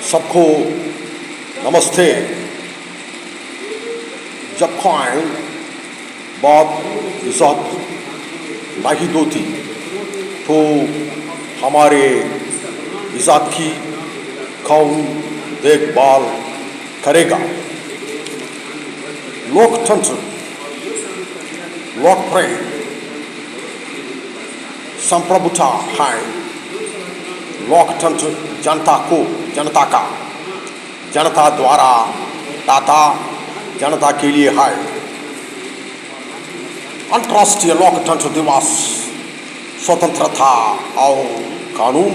सबको नमस्ते। जब खाएं बात इज़्ज़त नहीं होती तो हमारे इज़्ज़त की कौन देखभाल करेगा। लोकतंत्र लोकप्रिय संप्रभुता है। लोकतंत्र जनता का जनता द्वारा दाता जनता के लिए है। अंतर्राष्ट्रीय लोकतंत्र दिवस स्वतंत्रता और कानून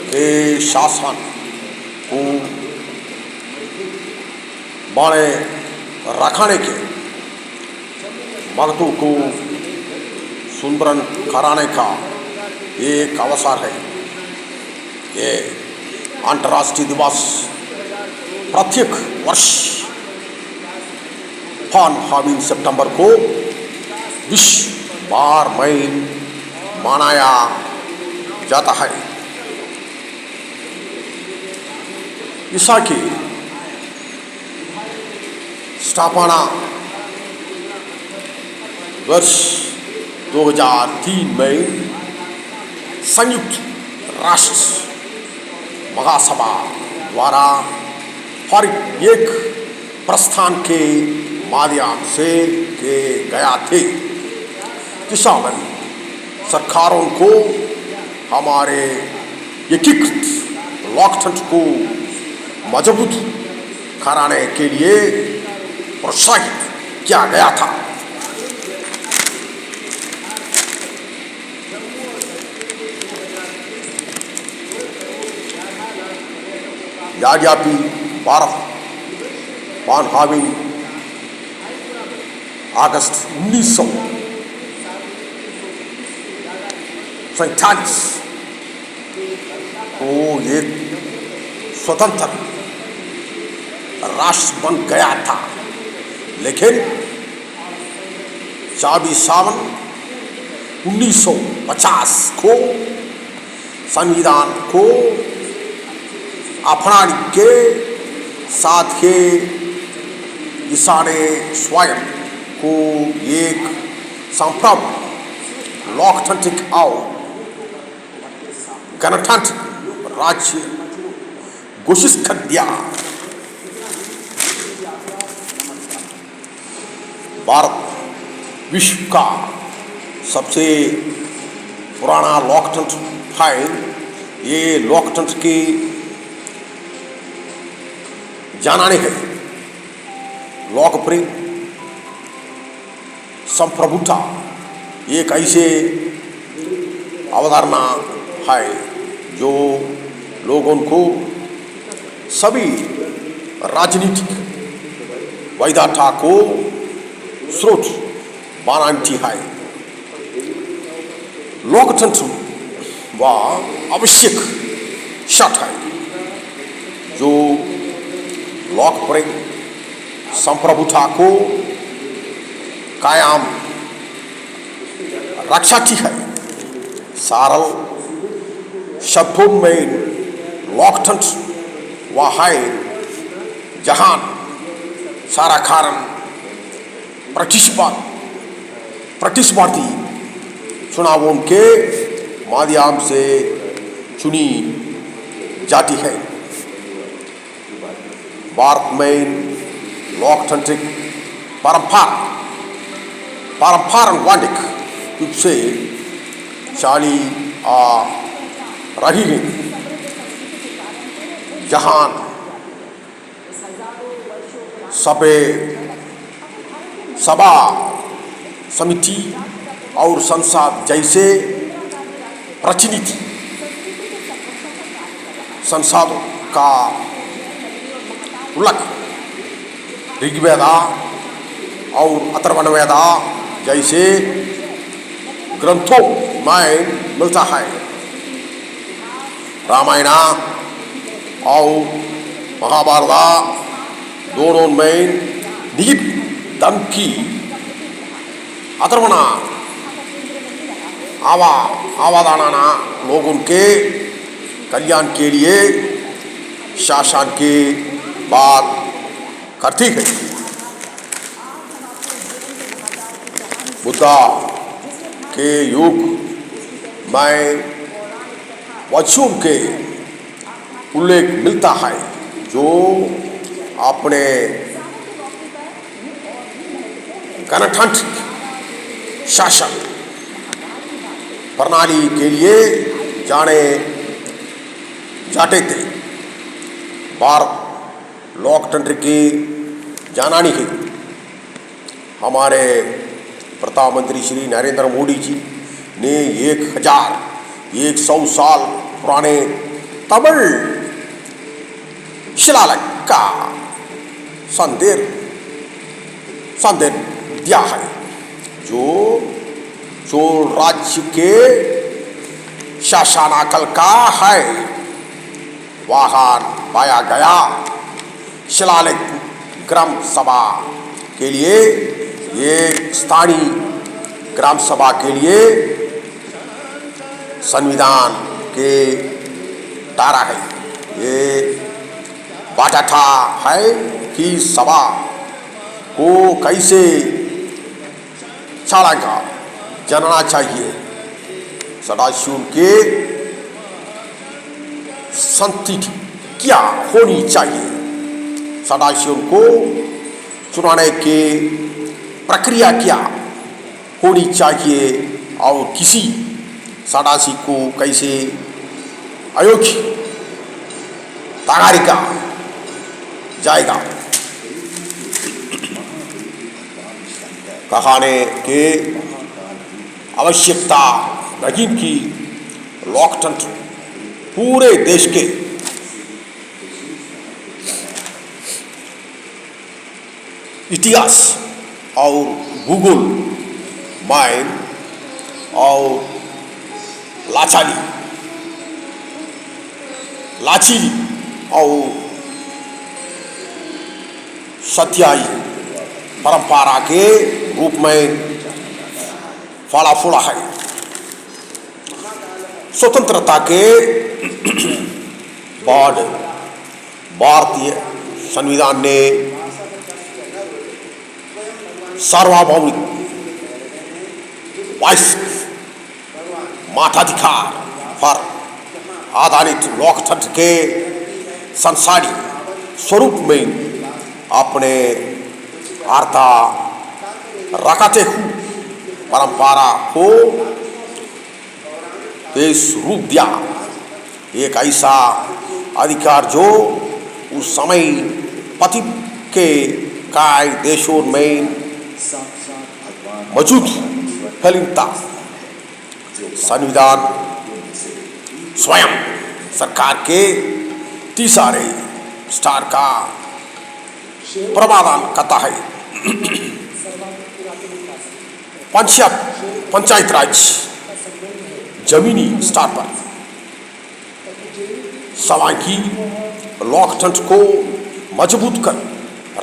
के शासन को बनाए रखने के महत्व को सुदृढ़ कराने का एक अवसर है। ये अंतर्राष्ट्रीय दिवस प्रत्येक वर्ष 15 सितंबर को विश्व भर में मनाया जाता है। ईसा की स्थापना वर्ष 2003 में संयुक्त राष्ट्र महासभा द्वारा हर एक प्रस्थान के माध्यम से किए गया थे। किसान सरकारों को हमारे एकीकृत लोकतंत्र को मजबूत कराने के लिए प्रोत्साहित किया गया था। याद्यपि भारत 15 अगस्त 1947 को एक स्वतंत्र राष्ट्र बन गया था, लेकिन 24 सावन 1950 को संविधान को अपनाने के साथ ही ईसा ने स्वयं को एक संप्रभु लोकतांत्रिक और गणतांत्रिक राज्य घोषित कर दिया। भारत विश्व का सबसे पुराना लोकतंत्र है। ये लोकतंत्र की जानाने है। लोकप्रिय संप्रभुता एक ऐसे अवधारणा है जो लोगों को सभी राजनीतिक वैधता को स्रोत बनाती है। लोकतंत्र वह आवश्यक शर्त है जो लोकप्रिय संप्रभुता को कायम रखती है। सरल शब्दों में लोकतंत्र वह है जहां सारा कारण प्रतिस्पर्धी चुनावों के माध्यम से चुनी जाती है। भारत में लोकतांत्रिक पारंपरिक रूप से चली आ रही है, जहां सभा समिति और संसद जैसे प्रतिनिधि संसदों का उल्लेख ऋग्वेद और अथर्ववेद जैसे ग्रंथों में मिलता है। रामायण और महाभारत दोनों में निहित धर्म की अथर्वणा आवादाना लोगों के कल्याण के लिए शासन की बात करती है। बुद्धा के युग में वचनों के उल्लेख मिलता है जो अपने गणतंत्र शासन प्रणाली के लिए जाने जाते थे। भारत लोकतंत्र की जनानी है। हमारे प्रधानमंत्री श्री नरेंद्र मोदी जी ने 1100 साल पुराने तमिल शिलालेख का संदेश दिया है, जो चोल राज्य के शासनकाल का है। वहाँ पाया गया शिलालेख ग्राम सभा के लिए, ये स्थानीय ग्राम सभा के लिए संविधान के तारा है। ये बताता है कि सभा को कैसे चलाएगा जानना चाहिए। सदाशिव के संतति क्या होनी चाहिए, सदाशिव को चुनाने की प्रक्रिया क्या होनी चाहिए और किसी सदाशिव को कैसे अयोग्य ठहराया जाएगा। कहने के आवश्यकता नहीं कि लोकतंत्र पूरे देश के इतिहास और भूगोल में और लाचीली और सत्याई परंपरा के रूप में फला फूला है। स्वतंत्रता के बाद भारतीय संविधान ने सार्वभौमिक मताधिकार पर आधारित लोकतंत्र के संसारी स्वरूप में अपने अर्थ रखते हुए परंपरा को देश रूप दिया। एक ऐसा अधिकार जो उस समय पश्चिम के कई देशों में मौजूद फैलता। संविधान स्वयं सरकार के तीसरे स्टार का प्रावधान करता है। पंचायत राज जमीनी स्तर पर समाजी लोकतंत्र को मजबूत कर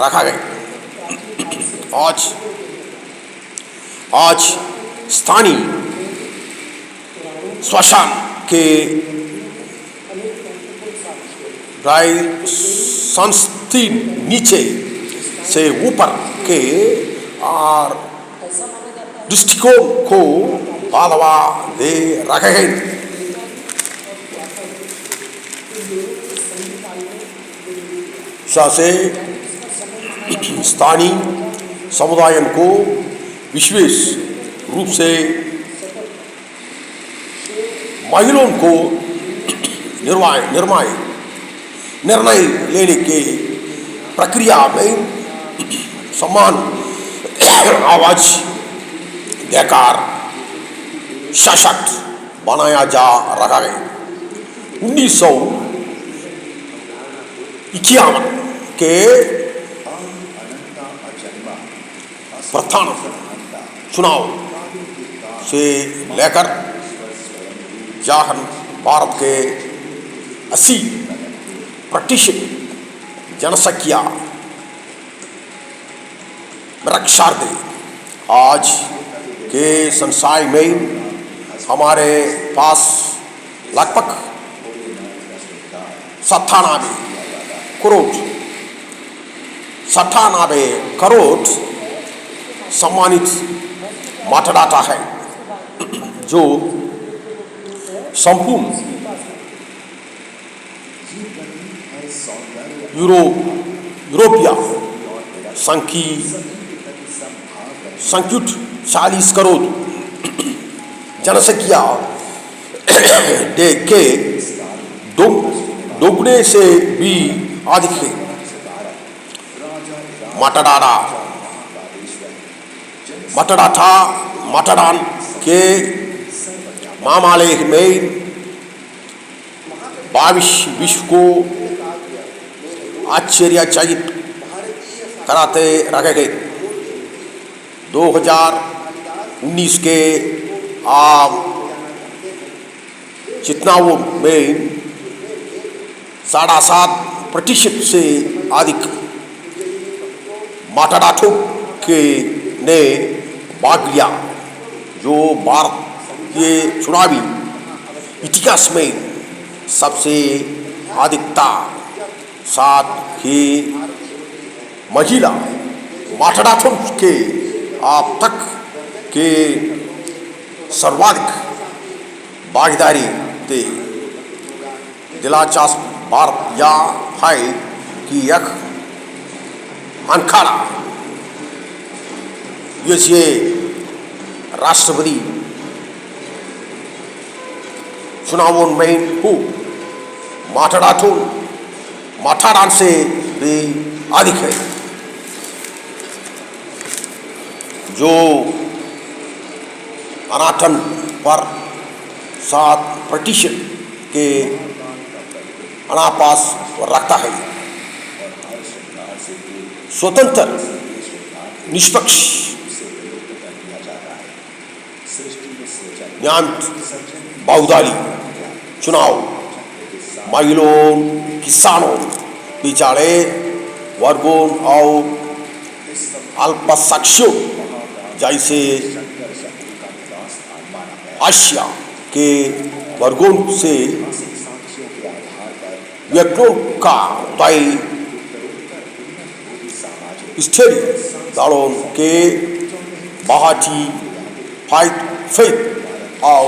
रखा गया। आज स्थानीय शासन के संस्थी नीचे से ऊपर के और दृष्टिकोण को बढ़ावा दे रहे हैं। से स्थानीय समुदाय को विशेष रूप से महिलाओं को निर्णय लेने के प्रक्रिया में समान आवाज देकर सशक्त बनाया जा रहा है। 1951 के प्रधान चुनाव से लेकर जहां भारत के 80% जनसंख्या रक्षार्थे आज के संसार में हमारे पास लगभग 97 करोड़ 97 करोड़ सम्मानित मतदाता है, जो संपूर्ण यूरोपीय संघ की संयुक्त 40 करोड़ जनसंख्या के दोगुने से भी अधिक है। मतदाता मतदान के मामले में 22 विश्व को आश्चर्यचकित कराते रखे गए। 2019 के चुनावों में 7.5% से अधिक मतदाताओं के ने भाग लिया, जो भारत के चुनावी इतिहास में सबसे अधिक था। साथ ही महिला मतदाताओं के अब तक के सर्वाधिक भागीदारी थे। दिलचस्प बात यह है कि यह आंकड़ा यूएसए राष्ट्रपति चुनावों में हो मतदान से भी अधिक है, जो अनाटन पर 7% के अनापास रखता है। स्वतंत्र निष्पक्ष न्यायिक बहुदलीय चुनाव महिलाओं, किसानों, पिछड़े वर्गों और अल्पसंख्यकों जैसे आसिया के वर्गों से व्यक्तियों का तय स्थिर दलों के बाहरी फेथ और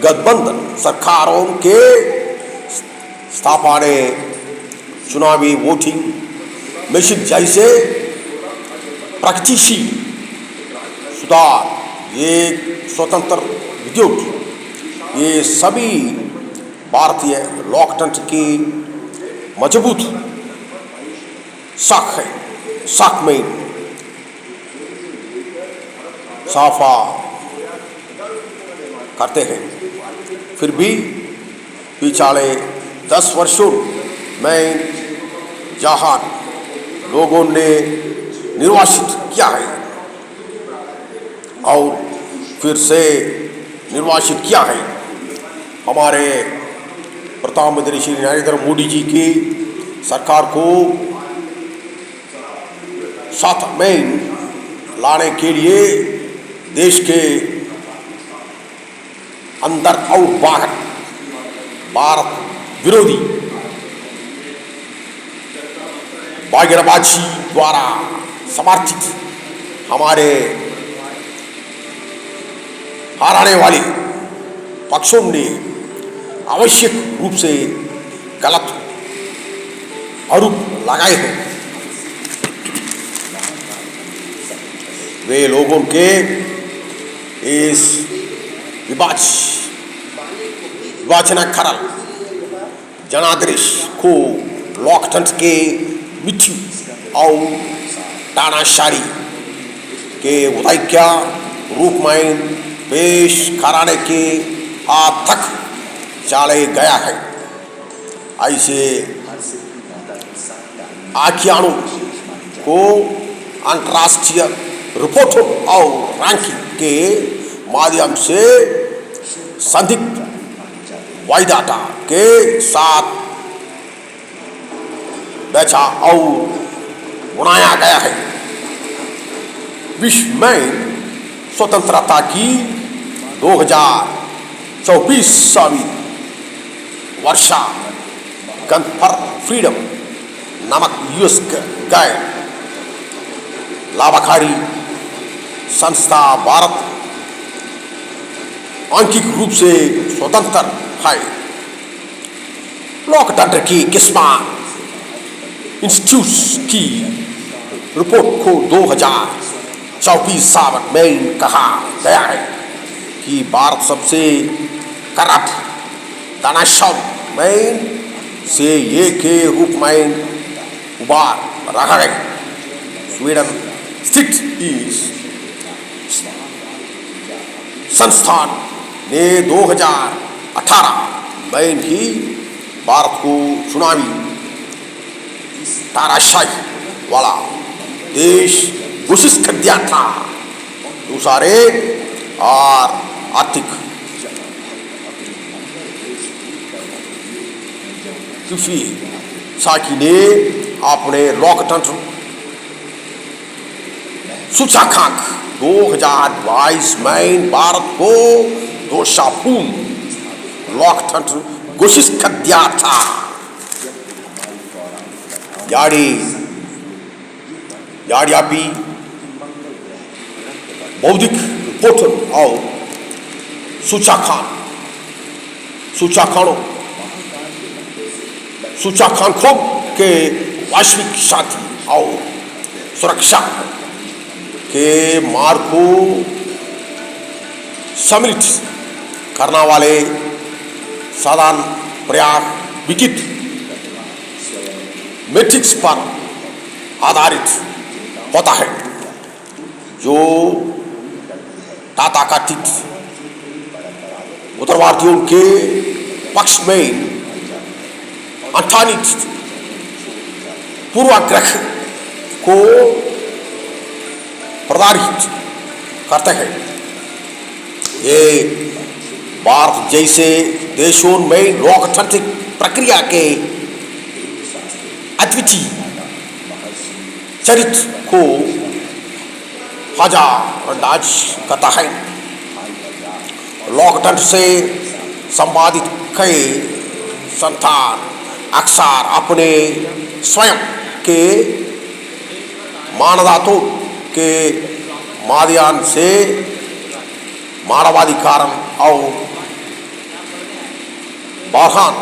गठबंधन सरकारों के स्थापना चुनावी वोटिंग मशीन जैसे प्रगतिशील सुधार, ये स्वतंत्र विद्युत, ये सभी भारतीय लोकतंत्र की मजबूत शाख में साफा करते हैं। फिर भी पिछले 10 वर्षों में जहां लोगों ने निर्वाचित किया है और फिर से निर्वाचित किया है, हमारे प्रधानमंत्री श्री नरेंद्र मोदी जी की सरकार को साथ में लाने के लिए देश के अंदर और बाहर भारत विरोधी बयानबाजी द्वारा समर्थित हमारे हराने वाले पक्षों ने आवश्यक रूप से गलत आरोप लगाए हैं। वे लोगों के इस विभाजनकरण जनादेश को लोकतंत्र के मृत्यु और तानाशाही के उदय का रूप में पेश कराने के हाथ तक चले गया है। ऐसे आख्यानों को अंतर्राष्ट्रीय रिपोर्टों और रैंकिंग के माध्यम से संदिग्ध वैधता के साथ बेचा और बनाया गया है। विश्व में स्वतंत्रता की 2024वीं वर्षा गन फॉर फ्रीडम नामक यूएस गाइड लाभकारी संस्था भारत आंशिक रूप से स्वतंत्र है। लोकतंत्र की किस्मा इंस्टीट्यूट की रिपोर्ट को 2024 सावन में कहा गया है कि भारत सबसे करप्ट तानाशाह में से एक के रूप में उबार रहा है। स्वीडन स्थित इस संस्थान ने 2018 में ही भारत को चुनावी तानाशाही वाला देश घोषित कर दिया था। दूसरे और आर्थिक कृषि साकी ने अपने लोकतंत्र सूचकांक 2022 में भारत को दोषापूर्ण लोकतंत्र घोषित कर दिया था। याडियापी बौद्धिक पोर्टल और सूचकांकों के वैश्विक शांति और सुरक्षा के मार्ग को सम्मिलित करने वाले साधारण प्रयास विकित मैट्रिक्स पर आधारित होता है, जो तथाकथित उत्तरवादियों के पक्ष में अंठानित पूर्वाग्रह को प्रदारित करते हैं। ये भारत जैसे देशों में लोकतांत्रिक प्रक्रिया के अद्वितीय चरित्र को नजरअंदाज करता है। लोकतंत्र से संबंधित कई संस्थान अक्सर अपने स्वयं के मानदंडों के माध्यम से मानवाधिकार और बयान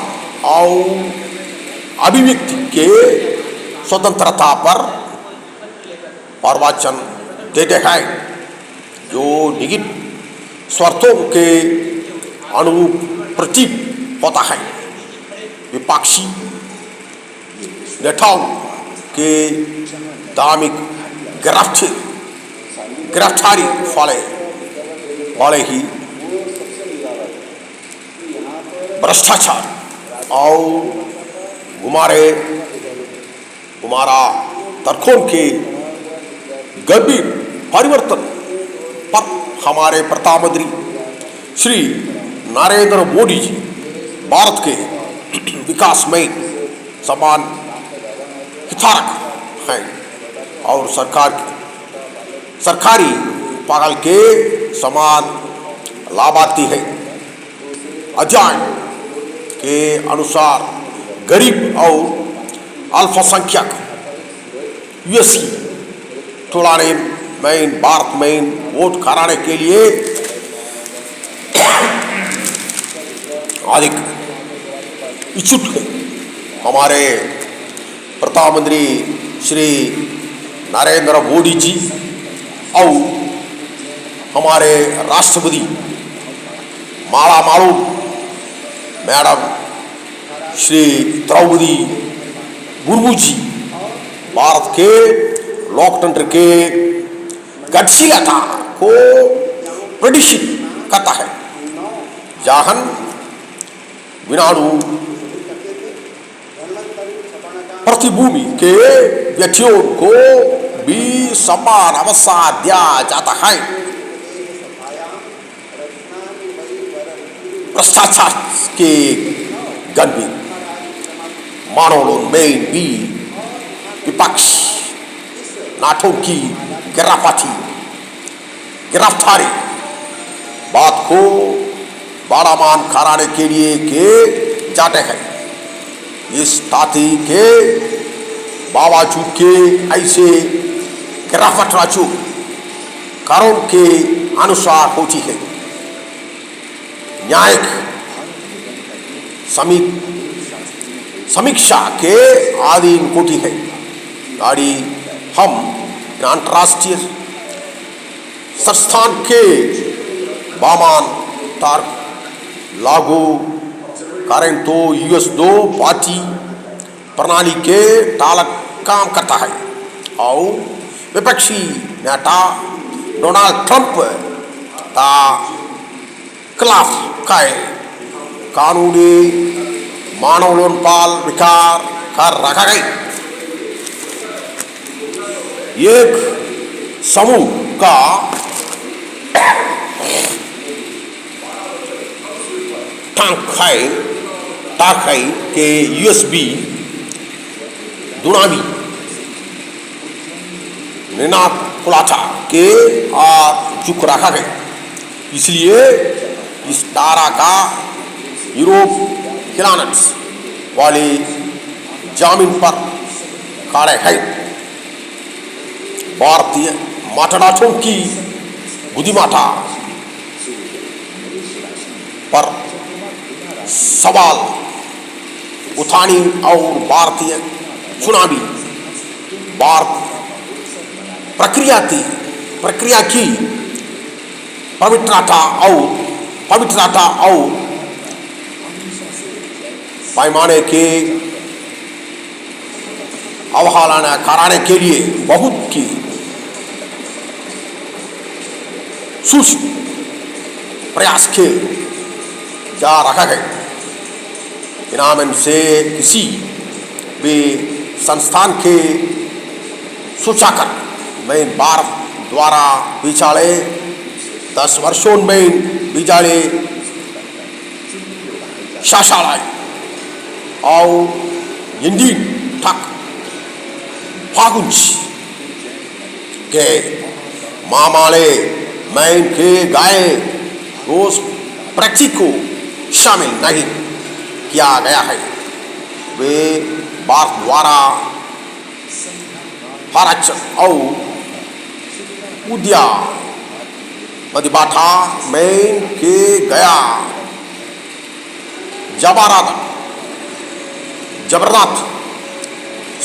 और अभिव्यक्ति के स्वतंत्रता पर प्रवचन देते हैं, जो निहित स्वार्थों के अनुरूप प्रतीत होता है। विपक्षी नेताओं के धार्मिक गिरफ्तारी वाले ही भ्रष्टाचार और गुमारा तर्कों के गंभीर परिवर्तन पर हमारे प्रधानमंत्री श्री नरेंद्र मोदी जी भारत के विकास में समान हितधारक हैं और सरकारी पहल के समान लाभार्थी है। अध्ययन के अनुसार गरीब और अल्पसंख्यक यूएससी टोलाने में भारत में वोट कराने के लिए अधिक इच्छुक है। हमारे प्रधानमंत्री श्री नरेंद्र मोदी जी और हमारे राष्ट्रपति मालामालू मैडम श्री द्रौपदी मुर्मू जी भारत के लोकतंत्र के गतिशीलता को प्रदर्शित करता है, जहां विनाडु प्रतिभूमि के व्यक्तियों को भी समान अवसर दिया जाता है। भ्रष्टाचार के गंभीर मामलों में भी विपक्ष नाटों की गिरफ्तारी बात को बड़ा मान कराने के लिए के जाते हैं। इस ताती के बावजूद के ऐसे गिरावट राजू कारण के अनुसार होती है। न्यायिक समीक्षा के अधीन होती है। गाड़ी हम अंतर्राष्ट्रीय संस्थान के वामान तर्क लागू करें तो यूएस 2 पार्टी प्रणाली के तालक काम करता है और विपक्षी नेता डोनाल्ड ट्रंप का खिलाफ का कानूनी मानवोन्पाल विकार कर रखा गया। एक समूह का टांग के यूएसबी दुनामी निनाद खुलासा के चुक रखा गया। इसलिए इस धारा का यूरोप खिलानस वाले जामीन पर खड़े हैं। भारतीय मतदाताओं की बुद्धिमत्ता पर सवाल उठानी और भारतीय चुनावी प्रक्रिया की पवित्रता और पैमाने के अवहेलना कराने के लिए बहुत की सूक्ष्म प्रयास के जा रहा है। इनाम से किसी भी संस्थान के सूचकांक में भारत द्वारा पिछले 10 वर्षों में बिजाले शासनाय और इंडियन तक फागुंच के मामले में के गाय रोज प्रैक्टिस को शामिल नहीं किया गया है। वे भारत द्वारा हरच और उद्या प्रतिभाता में के गया जबरदस्त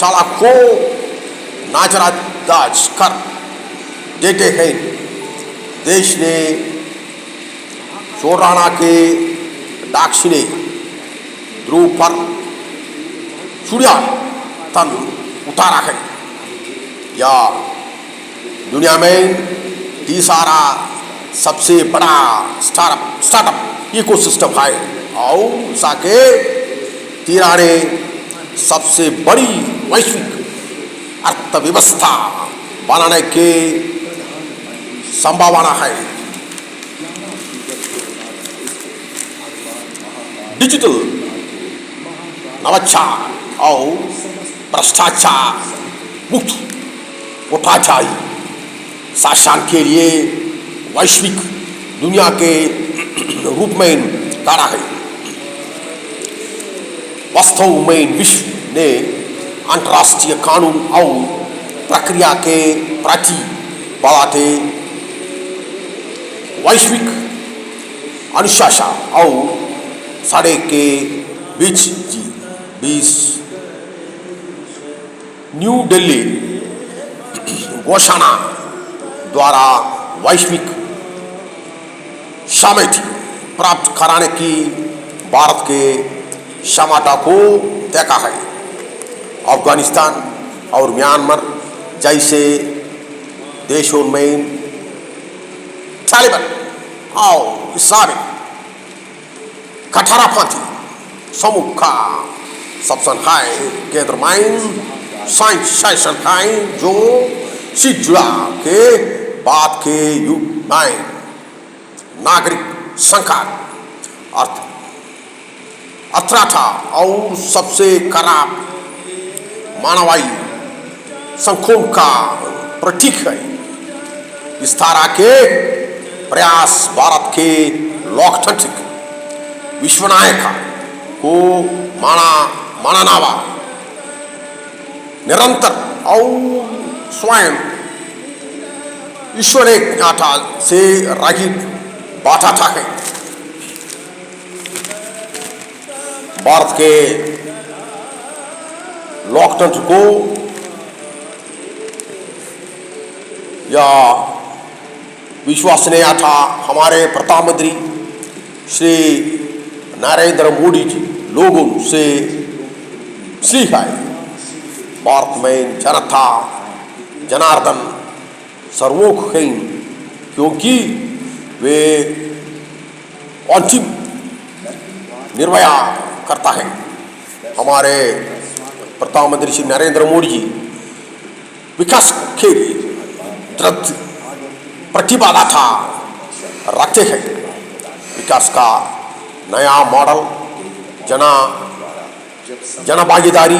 साला को नाजरादाज कर देते हैं। देश ने चोराना के दक्षिणी ध्रुव पर सूर्य तन उतारा है। या दुनिया में तीसरा सबसे बड़ा स्टार्टअप इकोसिस्टम है और साके तीराने सबसे बड़ी वैश्विक अर्थव्यवस्था बनाने के संभावना है। डिजिटल नवाचार और भ्रष्टाचार मुक्त उठाचारी शासन के लिए वैश्विक दुनिया के रूप में खड़ा है। वास्तव में विश्व ने अंतर्राष्ट्रीय कानून और प्रक्रिया के प्रति बढ़ाते वैश्विक अनुशासन और साढ़े के बीच न्यू दिल्ली घोषणा द्वारा वैश्विक सहमति प्राप्त कराने की भारत के क्षमता को देखा है। अफगानिस्तान और म्यांमार जैसे देशों में तालिबान और इस्लामिक कट्टरपंथी समूह का सबसन है केंद्र में साइंस शासन है जो सिख जुड़ा के बाद के युग में नागरिक संकट अथरा और सबसे खराब मानवाई संकोम का प्रतीक है। इस तरह के प्रयास भारत के लोकतांत्रिक विश्वनायक को माननावा निरंतर और स्वयं ईश्वर एक आटा से रागी बाटा था है। भारत के लोकतंत्र को या विश्वास ने था हमारे प्रधानमंत्री श्री नरेंद्र मोदी जी लोगों से सीखा है। भारत में जनता जनार्दन सर्वोख है, क्योंकि वे अंतिम निर्णय करता है। हमारे प्रधानमंत्री श्री नरेंद्र मोदी जी विकास के लिए दृढ़ प्रतिबद्धता रखते हैं। विकास का नया मॉडल जन भागीदारी,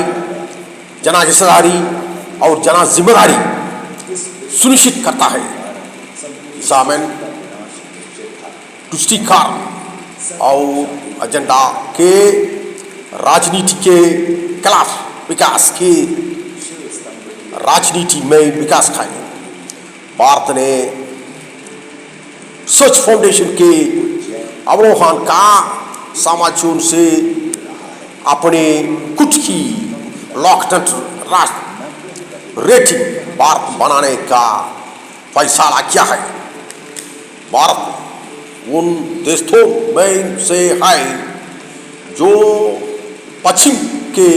जन हिस्सेदारी और जन जिम्मेदारी सुनिश्चित करता है। सामेन तुष्टिकरण और एजेंडा के राजनीति के खिलाफ विकास की राजनीति में विकास खाए। भारत ने स्वच्छ फाउंडेशन के अवलोकन का समाचार से अपने कुछ की लोकतंत्र राष्ट्र रेटिंग भारत बनाने का फैसला किया है। भारत उन देशों में से है जो पश्चिम के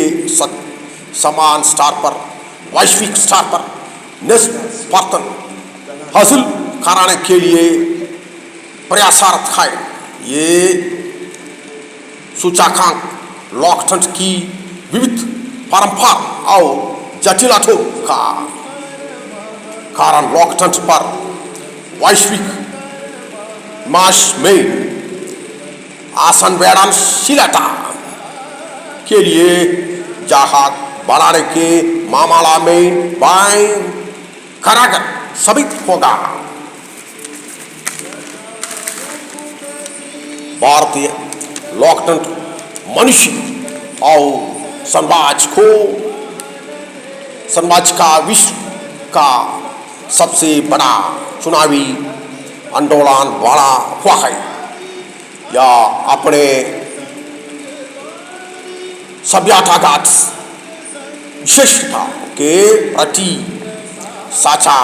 समान स्तर पर वैश्विक स्तर पर निष्पक्षता हासिल कराने के लिए प्रयासरत है। ये सूचकांक लोकतंत्र की विविध परंपरा और जटिलताओं का कारण लोकतंत्र पर वैश्विक मास में असंवेदनशीलता के लिए जहाज बढ़ाने के मामला में बाएं कारगर साबित होगा। भारतीय लोकतंत्र मनुष्य और समाज का विश्व का सबसे बड़ा चुनावी आंदोलन बड़ा हुआ है। या अपने सभ्यतागत विशेषता के प्रति साचा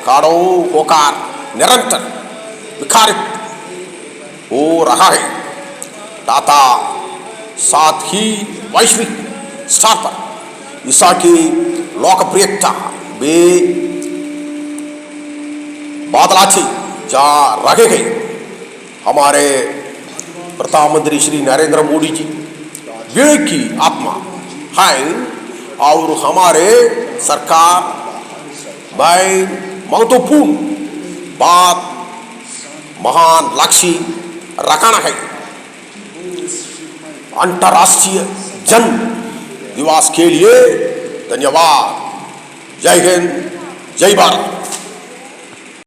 खड़ो होकर निरंतर विकारित हो रहा है तथा साथ ही वैश्विक स्तर पर ईसा की लोकप्रियता बे बदलाती जा रहे हैं। हमारे प्रधानमंत्री श्री नरेंद्र मोदी जी विवेक की आत्मा है और हमारे सरकार में महत्वपूर्ण बात महान लक्ष्य रखना है। अंतर्राष्ट्रीय जन दिवस के लिए धन्यवाद। जय हिंद, जय भारत।